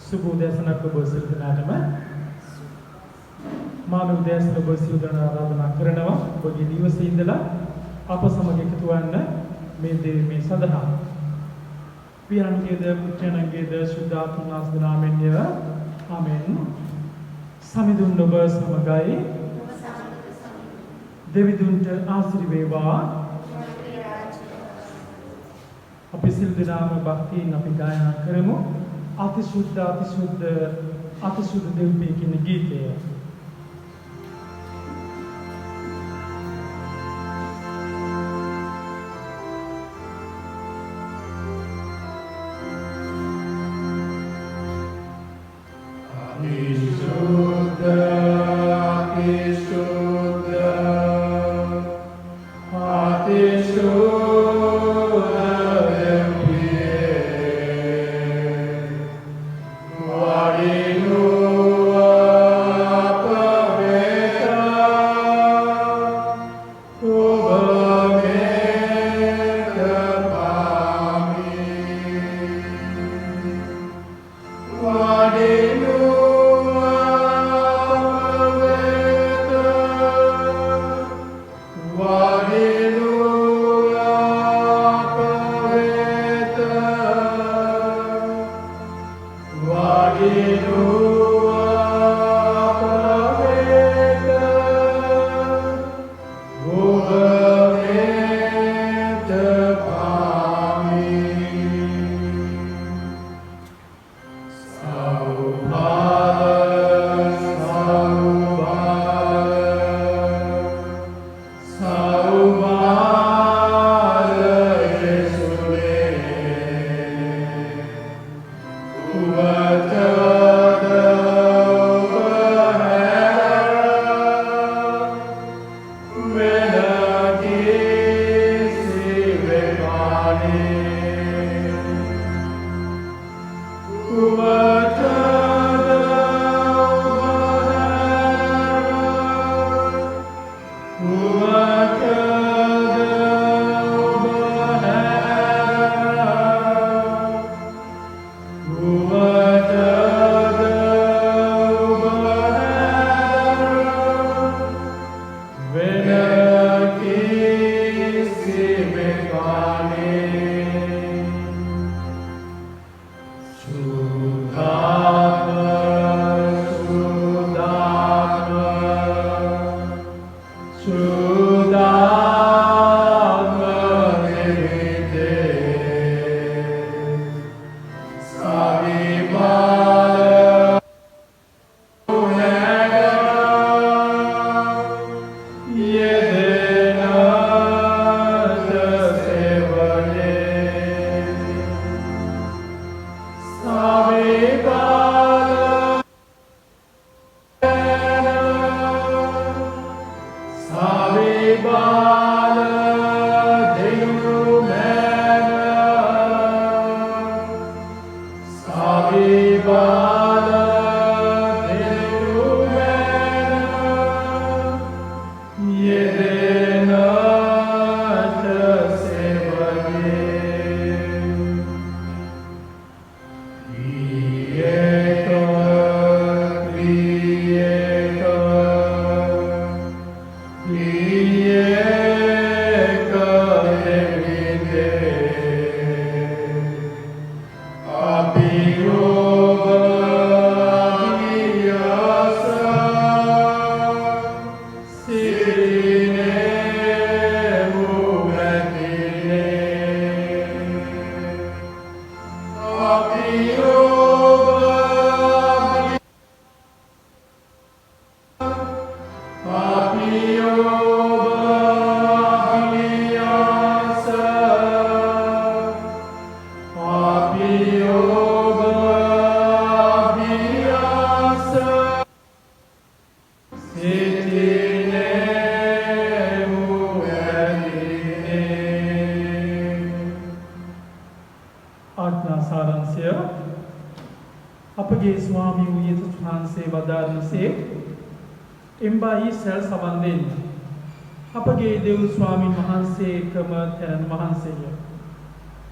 සුබ උදෑසනක් ඔබ සියලු දෙනාටම මාන උදෑසන ඔබ සියලු දෙනා ආරාධනා කරනවා ඔබගේ නිවසේ ඉඳලා අප සමග එකතු වන්න මේ මේ සඳහා පියාණන්ගේද පුත්‍රයන්ගේද සුද්ධාත්ම නාමයෙන් නාමයෙන්ය ආමෙන් සමිඳුන් ඔබ සමගයි දෙවිදුන්ට ආශිර්වාද වේවා අපි සිල් දනාම භක්තියෙන් අපි ගායනා කරමු අතිශුද්ධ දෙව්පේ කියන ගීතය අපගේ දේව ස්වාමීන් වහන්සේ ක්‍රම තැන වහන්සේය.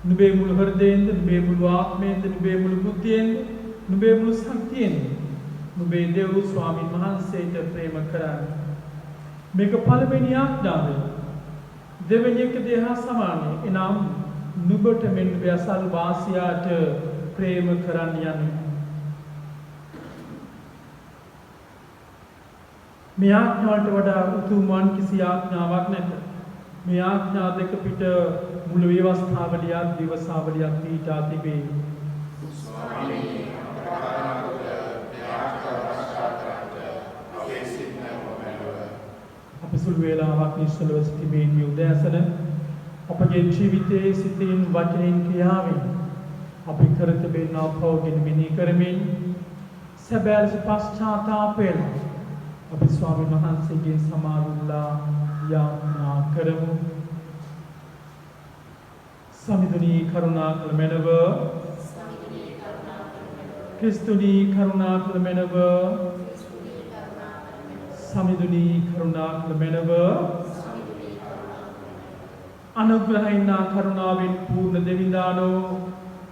නුඹේ මුළු හෘදයෙන්ද නුඹේ මුළු ආත්මයෙන්ද නුඹේ මුළු බුද්ධියෙන්ද නුඹේ මුළු ශක්තියෙන් නුඹේ දෙව් ස්වාමීන් වහන්සේට ප්‍රේම කරන්න. මේක පළවෙනි ආඥාව. දෙවෙනි එක දෙහා සමානයි. එනම් නුඹට මෙන් ව්‍යසල් වාසියාට ප්‍රේම කරන්න යන්නේ. මේ ආඥාවට වඩා උතුම් වන් කිසි ආඥාවක් නැත. මේ ආඥා දෙක පිට මුළු ව්‍යවස්ථාවලියක් දිවසාවලියක් පිටා තිබේ. අපි සුළු වේලාවක් නිශ්චලව සිටීමේ උදෑසන අපගේ ජීවිතයේ සිතින් වචනෙන් ක්‍රියාවෙන් අපි කර තිබෙනා පවගෙන මෙනෙහි කරමින් සැබෑ ලෙස පශ්චාත්තාපයෙන් අපි ස්වාමීන් වහන්සේගේ සමාරුල්ලා යාඥා කරමු. සමිඳුනී කරුණා කළ මැනව ක්‍රිස්තුනී කරුණා කළ මැනව සමිඳුනී කරුණා කළ මැනව අනුග්‍රහයිනා කරුණාවෙන් පූර්ණ දෙවිඳානෝ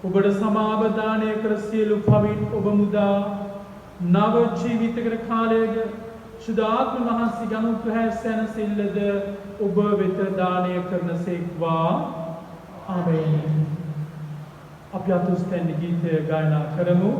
ඔබට සමාව දානය කර සියලු පවින් ඔබ මුදා නව ජීවිතකර කාලයක සුදාත්ම වහන්සේගේ අනුග්‍රහය සැනසෙල්ලද ඔබ වෙත දානය කරන සේක්වා. ආමේන්. අපි අතුස්තැන් ගීතය ගායනා කරමු.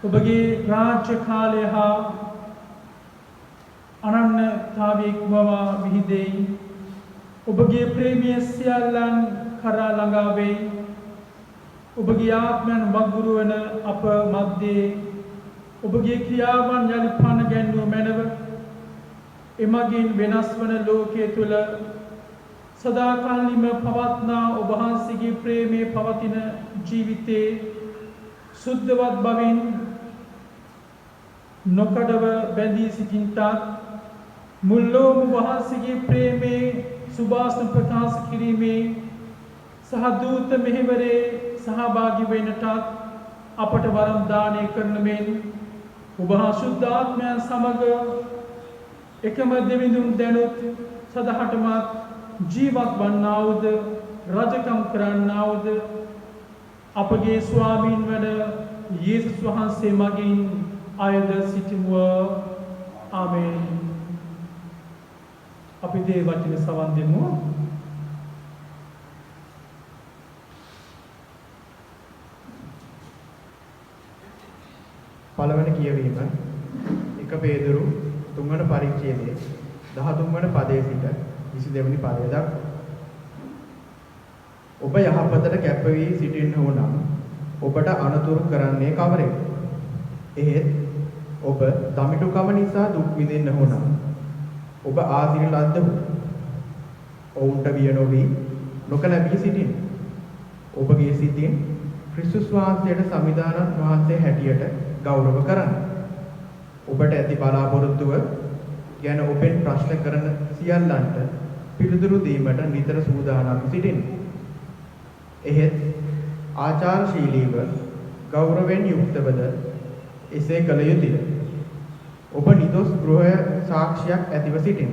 ඔබගේ රාජ්‍ය කාලය හා අනන්‍යතාවයේ ඉක්මවා විහිදෙයි. ඔබගේ ප්‍රේමය සියල්ලන් කරා ළඟා වෙයි. ඔබගේ ආත්මයන් වගුරු වන අප මැද්දේ ඔබගේ ක්‍රියාවන් යලි පණ ගැන්වූ මැනව. එමගින් වෙනස් වන ලෝකයේ තුල සදාකාලිකව පවත්නා ඔබ වහන්සේගේ ප්‍රේමයේ පවතින ජීවිතේ සුද්ධවත් බවින් නොකඩව බැඳී සිටින්ටත් මුල්ලෝම වහන්සේගේ ප්‍රේමේ සුභාෂ්ණ ප්‍රකාශ කිරීමේ සහ දූත මෙහෙවරේ සහභාගී වෙන්නටත් අපට වරම් දානය කරන මෙන් ඔබ හා ශුද්ධාත්මයන් සමග එකම දෙවිඳුන් දැනුත් සදහටමත් ජීවත් වන්නාවුද රජකම් කරන්නාවුද අපගේ ස්වාමීන් වන යේසුස් වහන්සේ මගින් අයද සිටිමුව. ආමේන්. අපි දේ වචන සවන් දෙමු. පළවෙනි කියවීම 1 පේදුරු 3 වන පරිච්ඡේදයේ 13 වන පදයේ සිට 22 වෙනි පදය දක්වා. ඔබ යහපතට කැප වී සිටින්නෝ නම් ඔබට අනතුරු කරන්නේ කවරෙක්? එහෙත් ඔබ දමිටුකම නිසා දුක් විඳින්නෝ නම් ඔබ ආශිර්වාද ලද්දහු. ඔවුන්ට බිය නොවි නොකලැබී සිටින්න. ඔබගේ සිතින් ක්‍රිස්තුස් වහන්සේට සමිදානන් වහන්සේ හැටියට ගෞරව කරන්න. ඔබට ඇති බලාපොරොත්තුව ගැන ඔබෙන් ප්‍රශ්න කරන සියල්ලන්ට පිළිතුරු දීමට නිතර සූදානම් සිටින්න. එහෙත් ආචාරශීලීව ගෞරවයෙන් යුක්තවද එසේ කළ යුතුය. ඔබ නිදොස් ගෘහ සාක්ෂියක් ඇතිව සිටින්න.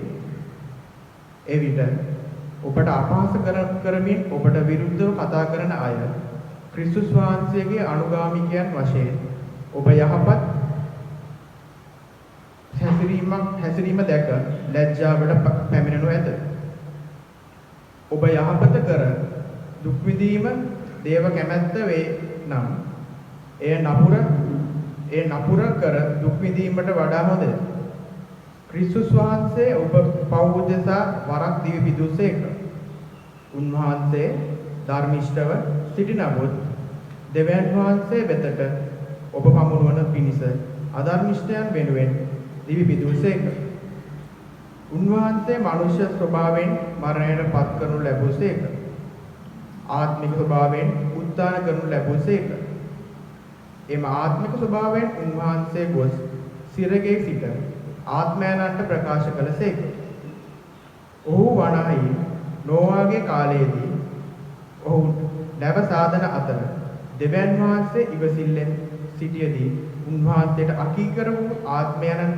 එවිට ඔබට අපහාස කරමින් ඔබට විරුද්ධව කතා කරන අය ක්‍රිස්තුස් වහන්සේගේ අනුගාමිකයන් වශයෙන් ඔබ යහපත් හැසිරීම දැක ලැජ්ජාවට පැමිණෙනු ඇත. ඔබ යහපත කර දුක් විඳීම දේව කැමැත්ත වේ නම් එය නපුර කර දුක් විඳීමට වඩා හොඳය. ක්‍රිස්තුස් වහන්සේ ඔබ පව් උදෙසා වරක් දිවි පිදුසේක. උන්වහන්සේ ධර්මිෂ්ඨව සිටිනමුත් දෙවියන් වහන්සේ වෙතට ඔබ පමුණුවන පිණිස අධර්මිෂ්ඨයන් වෙනුවෙන් දිවි පිදුසේක. උන්වහන්සේ මනුෂ්‍ය ස්වභාවයෙන් මරණයට පත් කරනු ලැබුසේක. ආත්මික ස්වභාවයෙන් උත්ථාන කරනු ලැබුසේක. එම ආත්මික ස්වභාවයෙන් උන්වහන්සේ ගොස් සිරගේ සිට ආත්මයන්ට ප්‍රකාශ කළසේක. ඔහු වනාහි නෝවාගේ කාලයේදී ඔහු නැව සාධන අතර දෙවියන් වහන්සේ ඉවසිල්ලෙන් සිටියදී උන්වහන්සේට අකීකර වූ ආත්මයන්න්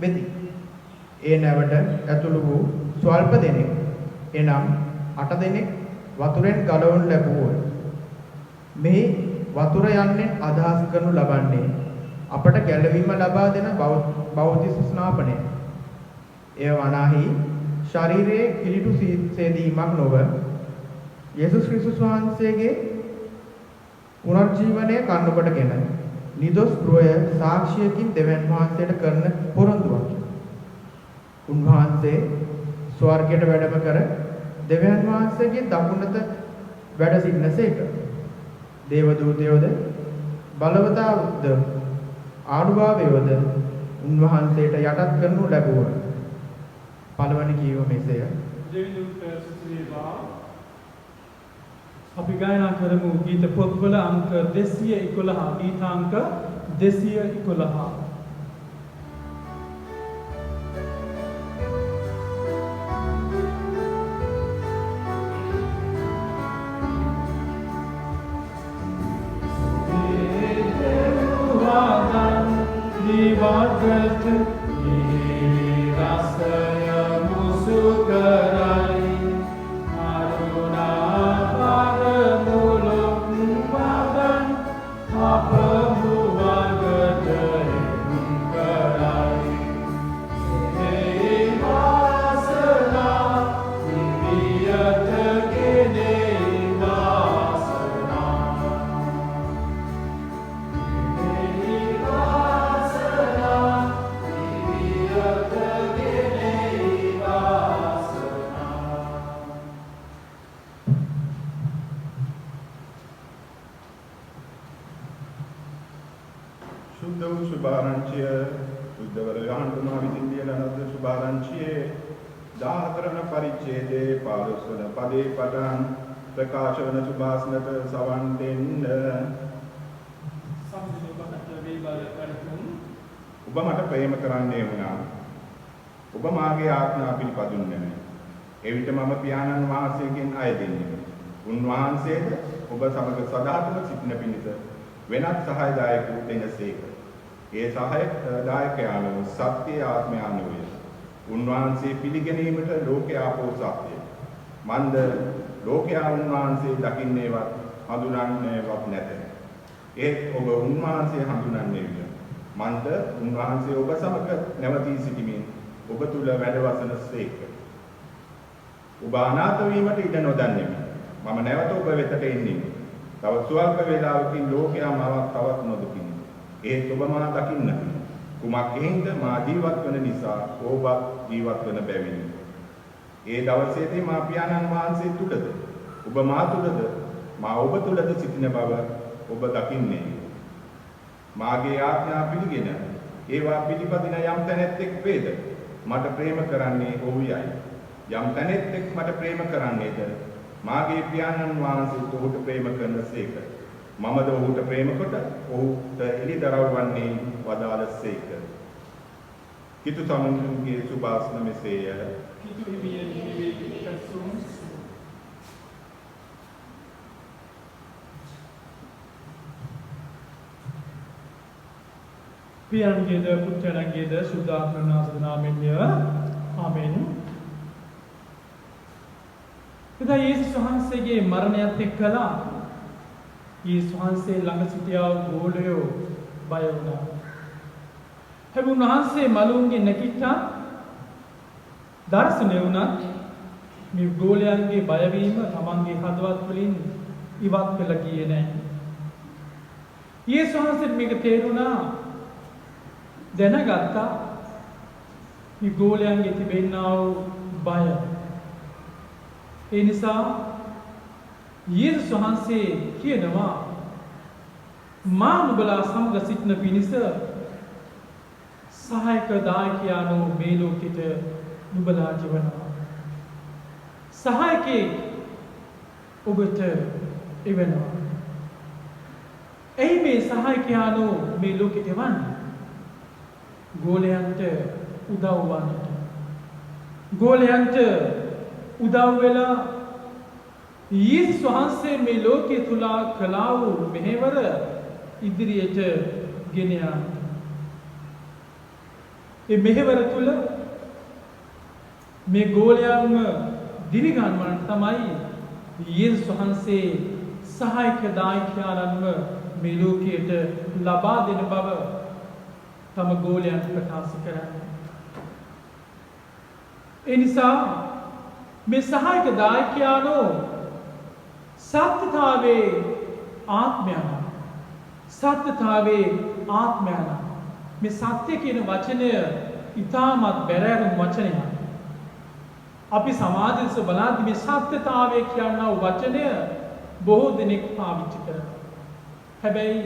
වෙති. ඒ නැවට ඇතුළු වූ ස්වල්ප දෙනෙක් එනම් 8 දෙනෙක් වතුරෙන් ගලවනු ලැබුවෝ. මේ වතුර යන්නේ අදහස් කරනු ලබන්නේ අපට ගැළවීම ලබා දෙන බෞද්ධ ස්නාපනය. එය වනාහි ශරීරයේ කිලිටු සේදීමක් නොව යේසුස් ක්‍රිස්තුස් වහන්සේගේ පුනර්ජීවනය කන්න කොටගෙන නිදොස් ගෘහය සාක්ෂියකින් දෙවියන් වහන්සේට කරන පොරොන්දුවක්. උන්වහන්සේ ස්වර්ගයට වැඩම කර දෙවියන් වහන්සේගේ දකුණත වැඩ සිටිනසේක. දේව දූතයෝද බලවතාවද ආනුභාවයෝද උන්වහන්සේට යටත් කරනු ලැබුවා. පළවෙනි කියව මෙසේය. දෙවිඳුන්ට සිතේවා. අපි ගායනා කරමු ගීත පොත්වල අංක 211 ගීතාංක 211. Divagat rasaya musukarai aruna paramuluk padan apamuvagadai mukarai hei vasana viviyata kene vasana සුභාරංචිය බුද්ධවර යහන්තුමා විසින් ලියන ලද සුභාරංචියේ 14 වන පරිච්ඡේදයේ 15 වන පදේ පටන් ප්‍රකාශ වන සුභාසනට සවන් දෙන්න. ඔබ මට ප්‍රේම කරන්නේ වුණා. ඔබ මාගේ ආඥා පිළිපදින්නේ නැහැ. එවිට මම පියාණන් වහන්සේගෙන් අය දෙන්නේ. උන්වහන්සේද ඔබ සමග සදාතම සිටින පිණිස වෙනත් සහායදායකයෙකු දෙනසේක. ඒ සහායදායකයාණෝ සත්‍ය ආත්මයාණෝය. උන්වහන්සේ පිළිගැනීමට ලෝකයා පොසත්ය. මන්ද ලෝකයා උන්වහන්සේ දකින්නේවත් හඳුනන්නේවත් නැත. ඒත් ඔබ උන්වහන්සේ හඳුනන්නේ විය. මන්ද උන්වහන්සේ ඔබ සමග නැවතී සිටීමෙන් ඔබ තුල වැඩවසන සේක. ඔබ අනාථ වීමට ඉඩ නොදන්නෙමි. මම නැවත ඔබ වෙතට එන්නේ. තව ස්වල්ප වේලාවකින් ලෝකයා මාව තවත් නොදකින්න. ඒත් ඔබ මා දකින්නකි. කුමක් හේඳ මා ජීවත් වන නිසා ඔබ ජීවත් වන බැවිනි. ඒ දවසේදී මා පියාණන් වහන්සේ තුලද ඔබ මා තුලද මා ඔබ තුලද සිටින බව ඔබ දකින්නේ. මාගේ ආඥා පිළිගෙන ඒවා පිළිපදින යම් තැනෙක් වේද මට ප්‍රේම කරන්නේ ඔහුයයි. යම් තැනෙක් මට ප්‍රේම කරන්නේද මාගේ පියාණන් වහන්සේ ඔහුට ප්‍රේම කරනසේක. මමද ඔහුට ප්‍රේම කොට ඔහුට එළිදරව් වන්නේ වදාළසේක. කිතු සමුන්ගේ සුභාසන මෙසේය. කිතු හිමියන් හිමිවේ කසුම් පියන්ගේද පුත්‍රයන්ගේද සුද්ධාත්ම නාමයෙන්ය. ආමෙන්. එදා යේසුස් වහන්සේගේ මරණයත් එක්කලා යේසුස් වහන්සේ ළඟ සිටියා වූ ගෝලයෝ බය වුණා. හැබැයි උන්වහන්සේ මලුන්ගේ නැකිට්ටා දර්ශනය වුණත් මේ ගෝලයන්ගේ බයවීම තමන්ගේ හදවත් වලින් ඉවත් වෙලා ගියේ නැහැ. යේසුස් වහන්සේට මේක තේරුණා. දැනගත්තා මේ ගෝලයන්ගේ තිබෙනා වූ බය. ඒ නිසා යේසුස් වහන්සේ කියනවා මා නුඹලා සමග සිටින පිණිස සහායක දායකයාණෝ මේ ලෝකෙට නුඹලා ජීවනවා. සහායකේ ඔබට එවෙනවා. එයි මේ සහායකයාණෝ මේ ලෝකෙට එවන්නේ ගෝලයන්ට උදව් වන්නට. ගෝලයන්ට උදව් වෙලා යේසුස් වහන්සේ මේ ලෝකයේ තුලා කළා වූ මෙහෙවර ඉදිරියට ගෙන යාම. මේ මෙහෙවර තුල මේ ගෝලයන්ව දිරිගන්වන්න තමයි යේසුස් වහන්සේ සහායක දායකයාණන්ව මේ ලෝකයට ලබා දෙන බව තම ගෝලයන්ට ප්‍රකාශ කරන්නේ. ඒ නිසා මේ සහායක දායකයාණෝ සත්‍යතාවේ ආත්මයන. සත්‍යතාවේ ආත්මයන. මේ සත්‍ය කියන වචනය ඉතාමත් බැරෑරුම් වචනයක්. අපි සමාජයේස බලද්දී මේ සත්‍යතාවය කියනා වචනය බොහෝ දෙනෙක් පාවිච්චි කරනවා. හැබැයි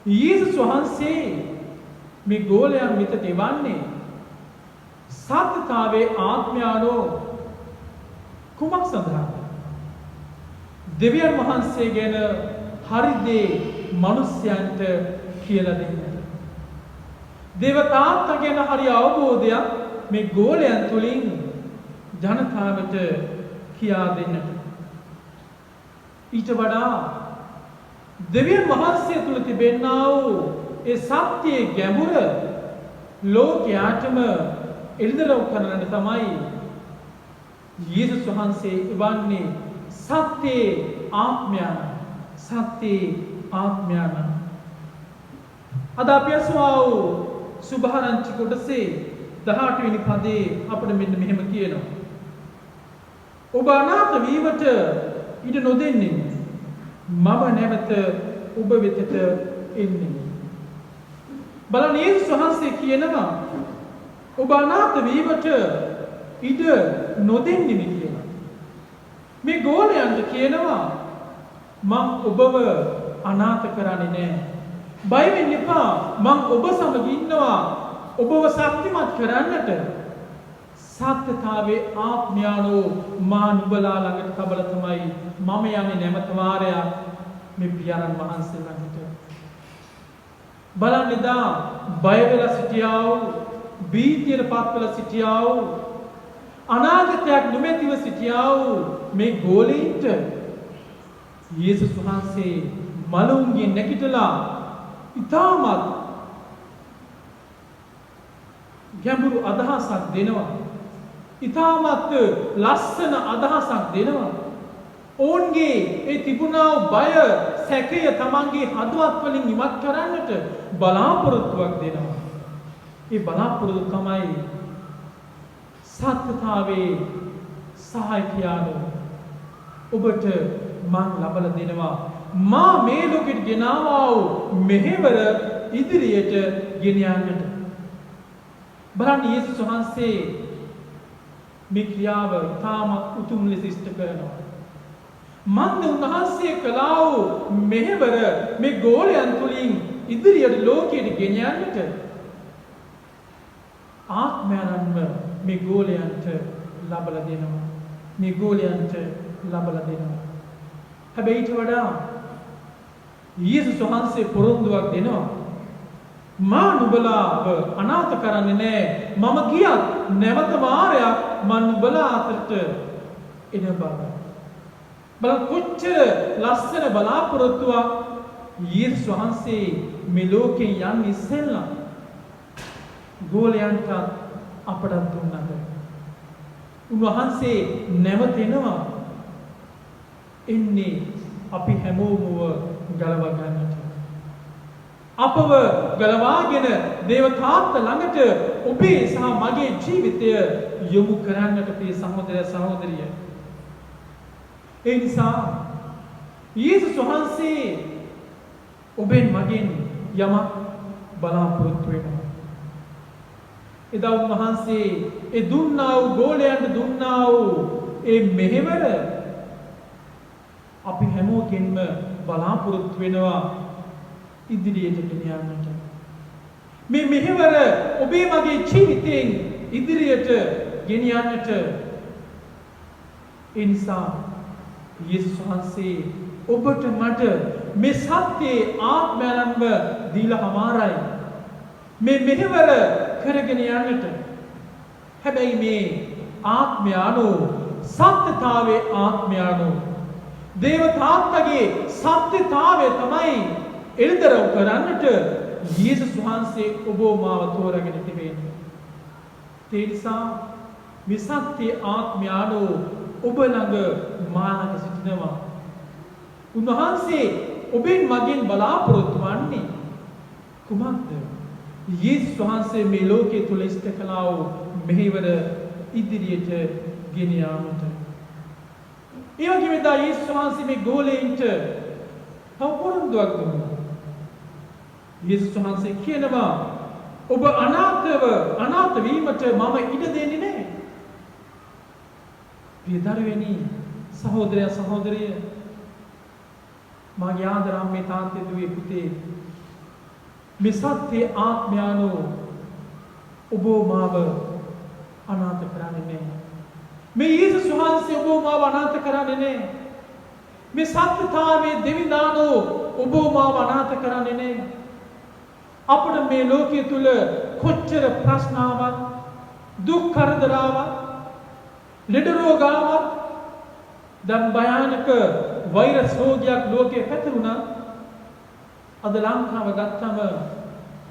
යේසුස් වහන්සේ මේ ගෝලයන් වෙතට එවන්නේ සත්‍යතාවේ ආත්මයාණෝ කුමක් සඳහාද? දෙවියන් වහන්සේ ගැන හරි දේ මිනිස්යන්ට කියලා දෙන්න. දේවතාවුන්ට ගැන හරි අවබෝධයක් මේ ගෝලයන් තුලින් ජනතාවට කියා දෙන්නට. ඊට වඩා දෙවියන් වහන්සේ තුල තිබෙනා වූ ඒ සත්‍යයේ ගැඹුර ලෝකයාටම එළිදරව් කරන්න තමයි යේසුස් වහන්සේ එවන්නේ සත්‍යයේ ආත්මයන්. සත්‍යයේ ආත්මයන්. අද අපි අසුවා වූ සුභාරංචි කොටසේ 18 වෙනි පදේ අපිට මෙන්න මෙහෙම කියනවා. ඔබ අනාථ වීමට ඉඩ නොදෙන්නේ මම නැවත ඔබ වෙතට එන්නේ. බලන්න යේසුස් වහන්සේ කියනවා ඔබ අනාථ වීමට ඉඩ නොදෙන්නේ කියලා. මේ ගෝලයන්ට කියනවා මම ඔබව අනාථ කරන්නේ නැහැ. බය වෙන්න එපා. මම ඔබ සමග ඉන්නවා. ඔබව ශක්තිමත් කරන්නට. සත්‍යතාවේ ආත්මයාණෝ මා නුඹලා ළඟට කබල තමයි මම යන්නේ නැමත වාරයක් මේ පියාණන් වහන්සේ ළඟට. බලන්න එදා බය වෙලා සිටියා වූ බීතියට පත්වල සිටියා වූ අනාගතයක් නොමැතිව සිටියා වූ මේ ගෝලීන්ට යේසුස් වහන්සේ මලුන්ගේ නැගිටලා ඉතාමත් ගැඹුරු අදහසක් දෙනවා. ඉතාමත් ලස්සන අදහසක් දෙනවා. ඔවුන්ගේ ඒ තිබුණා වූ බය සැකය තමන්ගේ හදවත් වලින් ඉවත් කරන්නට බලාපොරොත්තුවක් දෙනවා. ඒ බලාපොරොත්තු තමයි සත්‍යතාවේ සහායකයාණෝ ඔබට මං ලබලා දෙනවා. මා මේ ලෝකෙට ගෙනාවා වූ මෙහෙවර ඉදිරියට ගෙන යන්නට. බලන්න යේසුස් වහන්සේ මේ ක්‍රියාව තාමත් උතුම් ලෙස ඉෂ්ට කරනවා. මන්ද උන්වහන්සේ කළා වූ මෙහෙවර මේ ගෝලයන් තුලින් ඉදිරියට ලෝකයට ගෙන යන්නට ආත්මයන්ව මේ ගෝලයන්ට ලබලා දෙනවා. මේ ගෝලයන්ට ලබලා දෙනවා. හැබැයි ඊට වඩා යේසුස් වහන්සේ පොරොන්දුවක් දෙනවා. මා නුඹලාව අනාථ කරන්නේ නැහැ. මම ගියත් නැවත වාරයක් මම නුඹලා අතරට එන බව. බලන්න කොච්චර ලස්සන බලාපොරොත්තුවක් යේසුස් වහන්සේ මේ ලෝකේ යන්නේ ඉස්සෙල්ලා ගෝලයන්ට අපට දුන්නාද. උන්වහන්සේ නැවතෙනවා. එන්නේ අපි හැමෝමව ගලවා ගන්නට. අපව ගලවාගෙන දේව තාත්තා ළඟට ඔබේ සහ මගේ ජීවිතය යොමු කරන්නට ප්‍රිය සහෝදරය සහෝදරිය. ඒ නිසා යේසුස් වහන්සේ ඔබෙන් මගෙන් යමක් බලාපොරොත්තු වෙනවා. එදා උන්වහන්සේ ඒ දුන්නා වූ ගෝලයන්ට දුන්නා වූ ඒ මෙහෙවර අපි හැමෝගෙන්ම බලාපොරොත්තු වෙනවා ඉදිරියට ගෙන යන්නට. මේ මෙහෙවර ඔබේ මගේ ජීවිතයෙන් ඉදිරියට ගෙන යන්නට. ඒ නිසා යේසුස් වහන්සේ ඔබට මට මේ සත්‍යයේ ආත්මයන්ව දීලා හමාරයි. මේ මෙහෙවර කරගෙන යන්නට. හැබැයි මේ ආත්මයන්ෝ සත්‍යතාවයේ ආත්මයන්ෝ දේව තාත්තගේ සත්‍යතාවය තමයි එල්දරව් කරන්නට යේසුස් වහන්සේ ඔබ මාව තෝරාගෙන තිබෙන්නේ. ඒ නිසා මේ සත්‍ය ආත්මයන්ෝ ඔබ ළඟ මා ළඟ සිටිනවා. උන්වහන්සේ ඔබෙන් මගෙන් බලාපොරොත්තු වන්නේ කුමක්ද? යේසුස් වහන්සේ මේ ලෝකයේ තුල ඉෂ්ට කළා වූ මෙහෙවර ඉදිරියට ගෙන යාමට. ඒ වගේම දා යේසුස් වහන්සේ මේ ගෝලෙන්ට තව පොරොන්දුවක් දුන්නා. යේසුස් වහන්සේ කියනවා ඔබ අනාථ වීමට මම ඉඩ දෙන්නේ නැහැ. ප්‍රිය දරුවනි, සහෝදරය සහෝදරිය, මාගේ ආදර අම්මේ තාත්තේ දුවේ පුතේ, මේ සත්‍ය ආත්මයන්ෝ ඔබ මාව අනාථ කරන්නේ නැහැ. මේ යේසුස් වහන්සේ ඔබ මාව අනාථ කරන්නේ නැහැ. මේ සත්‍යතාවයේ දෙවිදානෝ ඔබ මාව අනාථ කරන්නේ නැහැ. අපිට මේ ලෝකයේ තුල කොච්චර ප්‍රශ්නාවක්, දුක් කරදරාවක්, ලෙඩ රෝගාවක්, දැන් භයානක වෛරස් රෝගයක් ලෝකේ පැතිරුණා. අද ලංකාව ගත්තම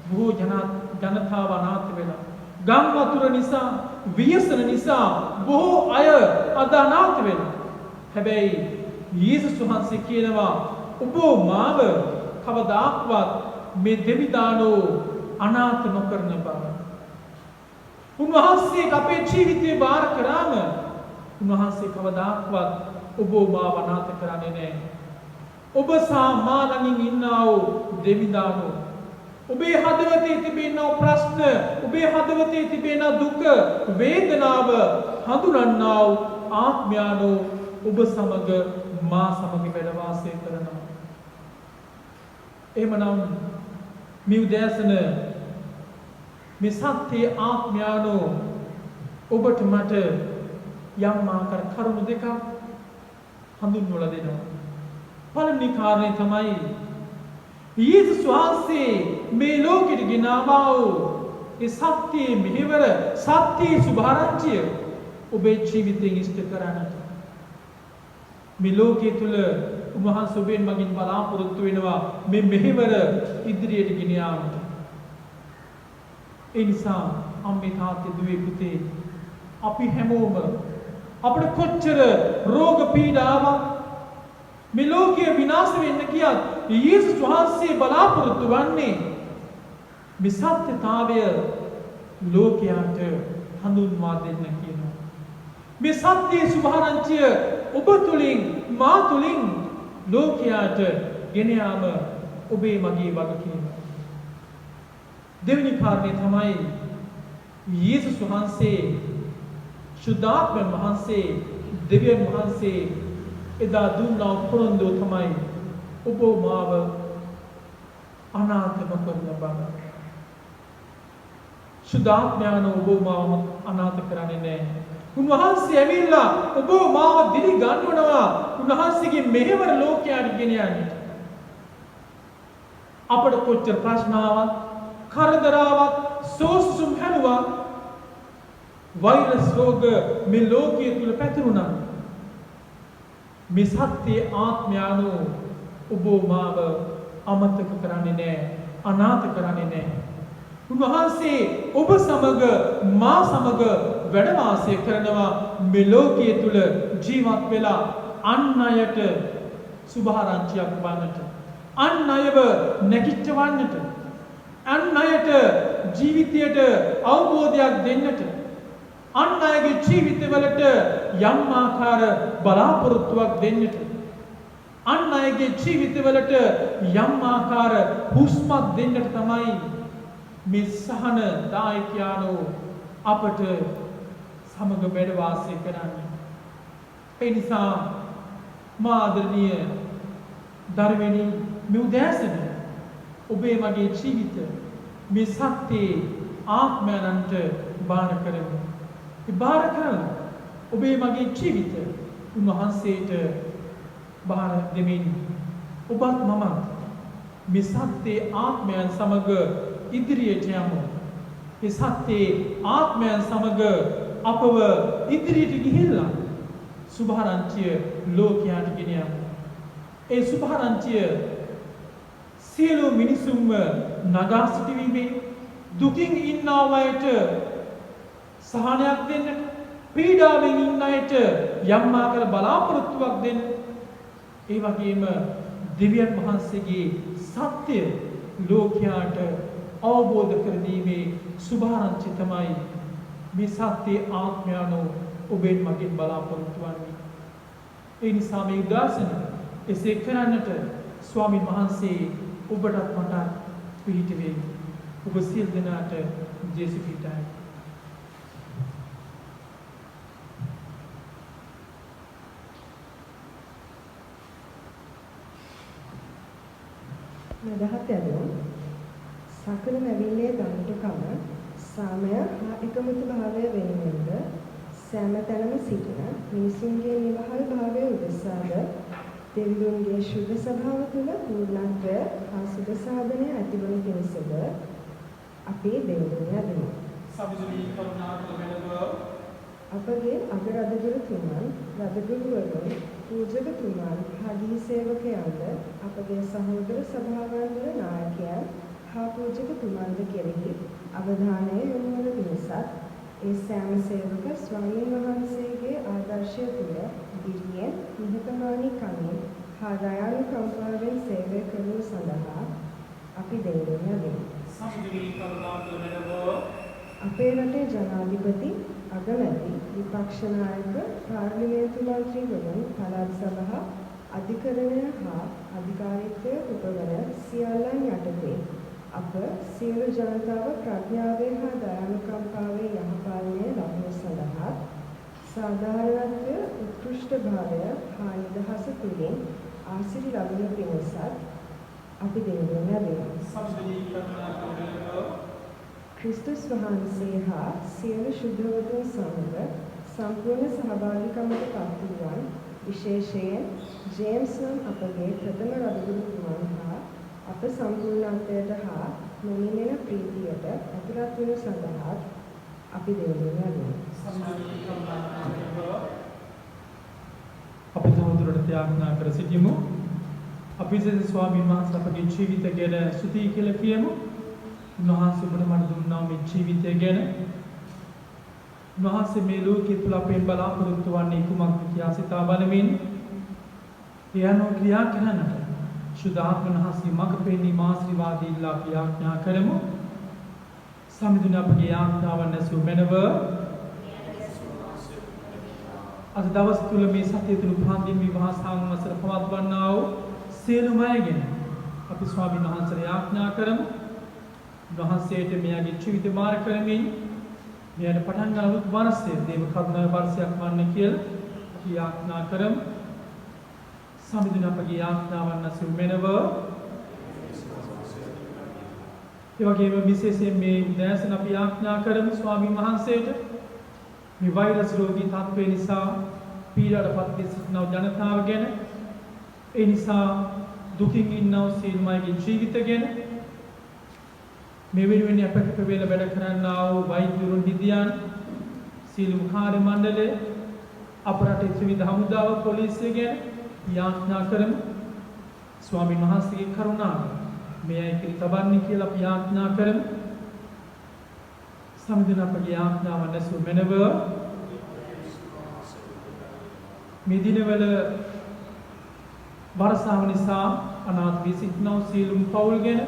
බොහෝ ජනතාව අනාථ වෙලා. ගම් වතුර නිසා, ව්‍යසන නිසා බොහෝ අය අද අනාථ වෙනවා. හැබැයි යේසුස් වහන්සේ කියනවා ඔබ මාව කවදාක්වත් මේ දෙවිදානෝ අනාථ නොකරන බව. උන්වහන්සේ අපේ ජීවිතේ බාර කරාම උන්වහන්සේ කවදාක්වත් ඔබ මාව අනාථ කරන්නේ නැහැ. ඔබ සහ මා ළඟින් ඉන්නා වූ දෙවිදානෝ, ඔබේ හදවතේ තිබෙන ප්‍රශ්න, ඔබේ හදවතේ තිබෙන දුක, වේදනාව හඳුනන්නා වූ ආත්මයන්ෝ ඔබ සමග මා සමග වැඩ වාසය කරනවා. එමනම් මේ උදෑසන මේ සත්‍ය ආත්මයන්ෝ ඔබට මට යම් ආකාර කරුණු දෙකක් හඳුන්වලා දෙනවා. පළවෙනි කාරණේ තමයි යේසුස් වහන්සේ මේ ලෝකෙට ගෙනාවා වූ ඒ සත්‍යයේ මෙහෙවර සත්‍යයේ සුභාරංචිය ඔබේ ජීවිතයෙන් ඉෂ්ට කරන්නට මේ ලෝකයේ තුල උන්වහන්සේ ඔබෙන් මගින් බලාපොරොත්තු වෙනවා මේ මෙහෙවර ඉදිරියට ගෙන යාමට. ඒ නිසා අම්මේ තාත්තේ දුවේ පුතේ අපි හැමෝම අපිට කොච්චර රෝග පීඩාවක් මේ ලෝකයේ විනාශ වෙන්න කියත් යේසුස් වහන්සේ බලාපොරොත්තු වන්නේ මේ සත්‍යතාවය ලෝකයට හඳුන්වා දෙන්න කියනවා. මේ සත්‍යයේ සුභාරංචිය ඔබ තුලින් මා තුලින් ලෝකයට ගෙන යාම ඔබේ මගේ වගකීම. දෙවෙනි කාරණේ තමයි යේසුස් වහන්සේ සුද්ධාත්ම වහන්සේ දෙවියන් වහන්සේ එදා දුන්නා පොරොන්දුව තමයි ඔබ මාව අනාථ නොකරන බව. සුද්ධාත්මයන් ඔබ මාව අනාථ කරන්නේ නැහැ. උන්වහන්සේ ඇවිල්ලා ඔබ මාව දිරි ගන්නවනවා. උන්වහන්සේගේ මෙහෙවර ලෝකයට ගෙන යන්නේ. අපට කොච්චර ප්‍රශ්නාවක්, කරදරාවක්, සෝසුම් හැලුවක්, වෛරස් රෝග මේ ලෝකයේ තුල පැතිරුණා. මේ සත්‍යයේ ආත්මයන්ෝ ඔබ මාව අමතක කරන්නේ නැහැ, අනාථ කරන්නේ නැහැ. උන්වහන්සේ ඔබ සමග මා සමග වැඩ වාසය කරනවා මේ ලෝකයේ තුල ජීවත් වෙලා අන් අයට සුභාරංචියක් වන්නට, අන් අයව නැගිටවන්නට, අන් අයට ජීවිතයට අවබෝධයක් දෙන්නට, අන් අයගේ ජීවිතවලට යම් ආකාර බලාපොරොත්තුවක් දෙන්නට, අන් අයගේ ජීවිතවලට යම් ආකාර හුස්මක් දෙන්නට තමයි මේ සහන දායකයන්ෝ අපට සමග වැඩ වාසය කරන්නේ. ඒ නිසා මාදරණීය දරුවනි මේ උදෑසන ඔබේ මගේ ජීවිත මේ සත්‍යයේ ආත්මයන්ට බාර කරමු. ඒ බාර කරලා ඔබේ මගේ ජීවිත උන්වහන්සේට බාර දෙමින් ඔබත් මමත් මේ සත්‍යයේ ආත්මයන් සමග ඉදිරියට යමු. ඒ සත්‍යයේ ආත්මයන් සමග අපව ඉදිරියට ගිහිල්ලා සුභාරංචිය ලෝකයට ගෙන යමු. ඒ සුභාරංචිය සියලු මිනිසුන්ව නගා සිටීමේ දුකින් ඉන්න අයට සහනයක් දෙන්නට, පීඩාවෙන් ඉන්න අයට යම් ආකාර බලාපොරොත්තුවක් දෙන්න, ඒ වගේම දෙවියන් වහන්සේගේ සත්‍ය ලෝකයට අවබෝධ කර දීමේ සුභාරංචිය තමයි මේ සත්‍යයේ ආත්මයන්ෝ ඔබෙන් මගෙන් බලාපොරොත්තු වන්නේ. ඒ නිසා මේ උදාසන එසේ කරන්නට ස්වාමීන් වහන්සේ ඔබටත් මටත් පිහිට වේ. ඔබ සියලු දෙනාට ජේසු පිටයි. මදහත් ඇදුම් සකල නැවිල්ලේ දන්තුකම සාමය හා එකමුතු භාවය වෙනුවෙන්ද සෑම තැනම සිටින මිනිසුන්ගේ නිවහල් භාවය උදෙසාද දෙවියන්ගේ ශුද්ධ ස්වභාව තුළ පූර්ණත්වය හා සුභ සාධනය ඇතිවනු පිණිසද අපේ දෙවියන් යදිමු. සවිසුලී කරුණාකර මෙලව අපගේ අගරජුරුතුමන්, රජගුරුවරුන්, පූජකතුමන් හා ගිහි සේවකයන්ද අපගේ සහෝදර සභාවන්වල නායකයන් හා පූජකතුමන්ද කෙරෙහි අවධානය යොමු වන පිණිසත් ඒ සෑම සේවක ස්වාමීන් වහන්සේගේ ආදර්ශය තුළ දිරියෙන් නිහතමානී කමින් හා දයානුකම්පාවෙන් සේවය කරනු සඳහා අපි දෙවියන් යදිමු. සවිසුලී කරුණාකර මෙලව අපේ රටේ ජනාධිපති, අගමැති, විපක්ෂ නායක, පාර්ලිමේන්තු මන්ත්‍රීවරුන්, පළාත් සභා, අධිකරණය හා අධිකාරීත්වය උපවන සියල්ලන් යටතේ අප සියලු ජනතාව ප්‍රඥාවේ හා දයානුකම්පාවේ යහපාලනය ලබනු සඳහා සාධාරණත්වය, උත්කෘෂ්ඨභාවය හා නිදහස තුළින් ආශිර්වාද ලබන පිණිසත් අපි දෙවියන් යදිමු. සවිසුලී කරුණාකර මෙලව ක්‍රිස්තුස් වහන්සේ හා සියලු ශුද්ධවතුන් සමග සම්පූර්ණ සහභාගීකමට පත්වුවන්, විශේෂයෙන් ජේම්ස් නම් අපගේ ප්‍රථම රජගුරුතුමන් හා අප සම්පූර්ණත්වයට හා නොනිමෙන ප්‍රීතියට ඇතුළත් වනු සඳහා අපි දෙවියන් වහන්සේ අපි තවදුරටත් යාඥා කර සිටිමු. අපි සිත ස්වාමීන් වහන්සේ අපගේ ජීවිත ගැන ස්තුති කියලා කියමු. උන්වහන්සේ ඔබට මට දුන්නා මේ ජීවිතය ගැන. උන්වහන්සේ මේ ලෝකයේ තුල අපෙන් බලාපොරොත්තු වන්නේ කුමක්ද කියා සිතා බලමින් එයන්ව ක්‍රියා කරන්නට සුදාත්ම වහන්සේ මඟ පෙන්වීම ආශිර්වාදී ඉල්ලා අපි යාඥා කරමු. සමිඳුන අපගේ යාඥාවන් ඇසූ මැනව අද දවස් තුල මේ සතිය තුල ප්‍රාන්දින් විවාහ සංවසර පවත්වන්නා වූ සියලුම අයගෙන අපි ස්වාමීන් වහන්සේට යාඥා කරමු. උන්වහන්සේට මෙයාගේ ජීවිත මාර්ග කරමින් මෙයාට පටන් ගන්න අලුත් වර්ෂයේ දේව කරුණා වර්ෂයක් වන්න කියලා අපි යාඥා කරමු. සමිඳුන අපගේ යාඥාවන් ඇසූ මැනව ඒ වගේම විශේෂයෙන් මේ උදෑසන අපි යාඥා කරමු ස්වාමීන් වහන්සේට මේ වෛරස් රෝගී තත්ත්වය නිසා පීඩාවටපත් වී සිටින ජනතාව ගැන ඒ නිසා දුකින් ඉන්නව සියලුමගේ ජීවිත ගැන මේ වෙනුවෙන් අපට වේල වැඩ කරන්නා වූ වෛද්‍යවරුන් හිදියන් සියලුම කාර්ය මණ්ඩලය අපරාධ ත්‍රිවිධ හමුදාව පොලිසිය ගැන යාඥා කරමු. ස්වාමීන් වහන්සේගේ කරුණාව මේ අය කෙරෙහි තබන්නේ කියලා අපි යාඥා කරමු. සමිඳුන අපගේ යාඥාවන් ඇසූ මැනව මේ දිනවල වර්ෂාව නිසා අනාථ වී සිටින සියලුම පවුල් ගැන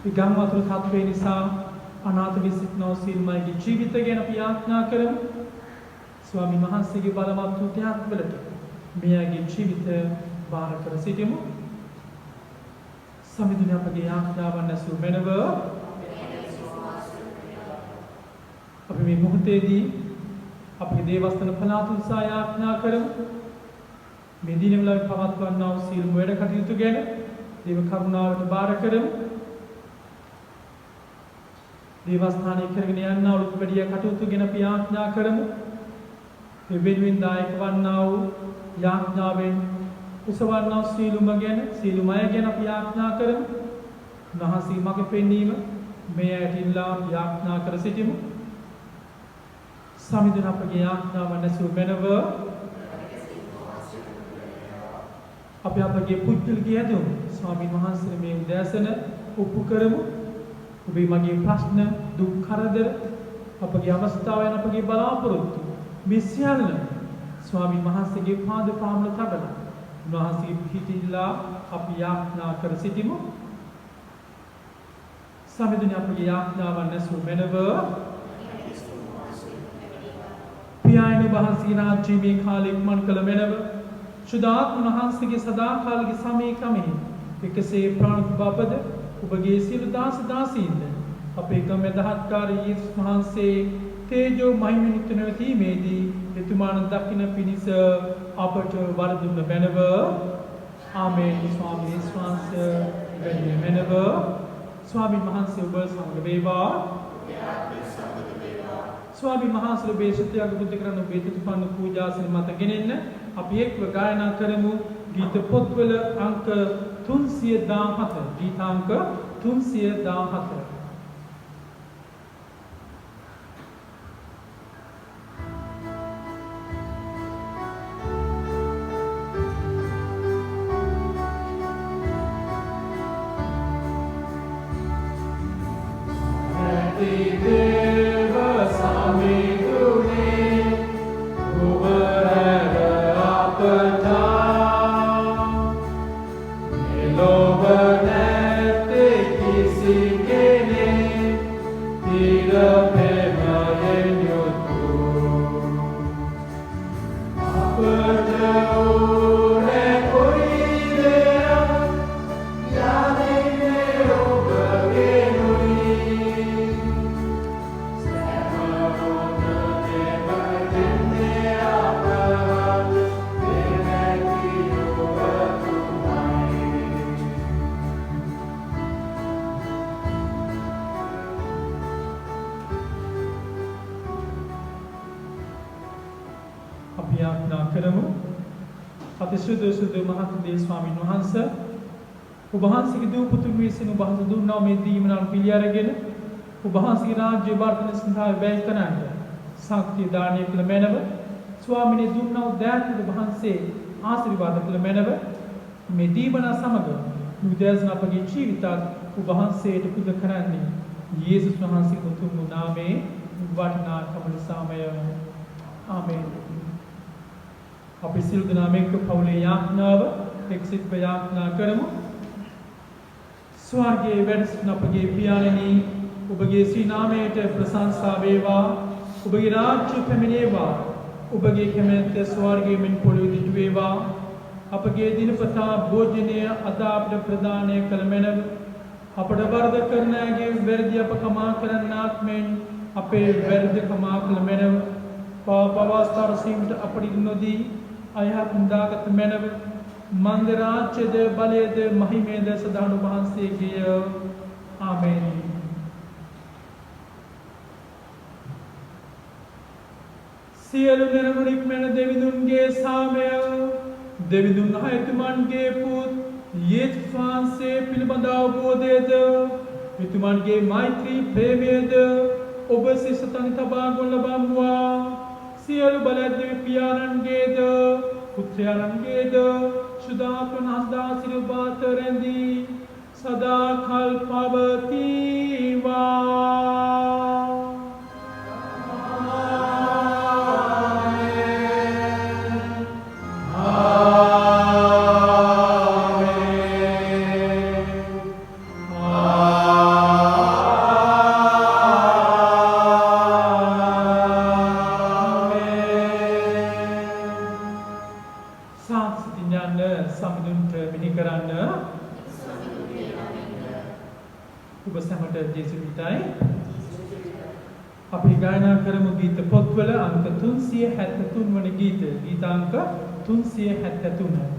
විගම් වතුර තත්ත්වය නිසා අනාථ වී සිටින සියලුමගේ ජීවිත ගැන අපි යාඥා කරමු. ස්වාමීන් වහන්සේගේ බලවත් උත්සාහත් වලට මෙයාගේ ජීවිත බාර කර සිටිමු. සමිඳුන අපගේ යාඥාවන් ඇසූ මැනව අපි මේ මොහොතේදී අපේ දේවස්තන පළාත උසා යාඥා කරමු. මේ දිනවල පවත්වන්නා වූ සියලුම වැඩ කටයුතු ගැන දේව කරුණාවට බාර කරමු. දේවස්ථානයේ කරගෙන යනා වූ වැඩි කටයුතු ගැන අපි යාඥා කරමු. මේ වෙනුවෙන් දායක වන්නා වූ යාඥාවෙන් උසවන්නා සියලුම ගැන සියලුම අය ගැන අපි යාඥා කරමු. උන්වහන්සේ මඟ පෙන්වීම මේ ඇතිලා යාඥා කර සිටිමු. සමිඳුන අපගේ යාඥාවන් ඇසූ මැනව අපි අපගේ පුද්ගලික යදුම් ස්වාමීන් වහන්සේ මේ උදෑසන ඔප්පු කරමු. ඔබේ මගේ ප්‍රශ්න දුක් කරදර අපගේ අවස්ථාවන් අපගේ බලාපොරොත්තු මේ සියල්ල ස්වාමීන් වහන්සේගේ පාද පාමුල තබලා උන්වහන්සේ පිහිටලා අපි යාඥා කර සිටිමු. සමිඳුන අපගේ යාඥාවන් ඇසූ මැනව පියාණන් වහන්සේ රාජ්‍යමේ කාලෙක් මන් කළ මැනව සුදාත්ම වහන්සේගේ සදාකාලික සමීකමෙහි එකසේ ප්‍රාණබබද ඔබගේ සියලු දාස දාසීන්ද අපේ ගමෙදහත්කාර යේසුස් වහන්සේ තේජෝ මහිමිනිත නැවතීමේදී එතුමාන දකින්න පිණිස අපට වර දුන්න මැනව. ආමේන්. ස්වාමීන් වහන්සේ වැඩි මැනව. ස්වාමීන් වහන්සේ ඔබ සමග වේවා. ස්වාමීන් වහන්සේ ඔබේ ශුද්ධියක බුද්ධ කරන ඔබේ තුපන්න පූජාසන මත ගෙනෙන්න අපි එක්ව ගායනා කරමු. ගීත පොත්වල අංක 317 ගීතාංක 317. ඔබ වහන්සේගේ දූ පුතුන් විසින් ඔබ වහන්සේ දුන්නා මේ දීමනාල් පිළි අරගෙන ඔබ වහන්සේගේ රාජ්‍ය වර්ධන සඳහා වැය කරන්න ශක්තිය දානය කළ මැනව ස්වාමිනේ දුන්නා වූ දෑත් ඔබ වහන්සේ ආශිර්වාද කළ මැනව මේ දීමනා සමග උදෑසන අපගේ ජීවිතත් ඔබ වහන්සේට පුද කරන්නේ යේසුස් වහන්සේගේ උතුම් නාමයේ වටිනා කම නිසාමය ආමේන්. අපි සිල් දනාමෙක් පවුලේ යාඥාව එක්සිට යාඥා කරමු. ස්වර්ගයේ වැඩ සිටින අපගේ පියාණෙනි ඔබගේ ශ්‍රී නාමයට ප්‍රශංසා වේවා. ඔබගේ රාජ්‍ය පැමිණේවා. ඔබගේ කැමැත්ත ස්වර්ගයේ මෙන් පොළොවේ දිටු වේවා. අපගේ දිනපතා භෝජනය අද අපට ප්‍රදානය කළ මැනව අපට වරද කරන අයගේ වැරදි අප කමා කරන්නාක් මෙන් අපේ වැරදි කමා කළ මැනව පාප අවස්ථාව සීමට අපට නොදී අයහපත් දාගත මැනව මන්ද රාජ්‍යද බලයද මහිමේද සදානු වහන්සේගේය. ආමේන්. සියලු නිර්මුණික් මෙන දෙවිඳුන්ගේ සාමය දෙවිඳුන් හයතුමන්ගේ පුත් යේසුස් වහන්සේ පිළිබඳ අවබෝධයද එතුමන්ගේ මෛත්‍රී ප්‍රේමයද ඔබ සිසතන් තබා ගොන ලබම්වා. සියලු බලද්දේ පියාණන්ගේද පුත්‍රයන්ගේද සුදාපන හස්දාසිර බාතරෙන්දී සදා කල් පවතිවා. අපි ගායනා කරමු ගීත පොත්වල අංක 373 වන ගීත ගීතාංක 373.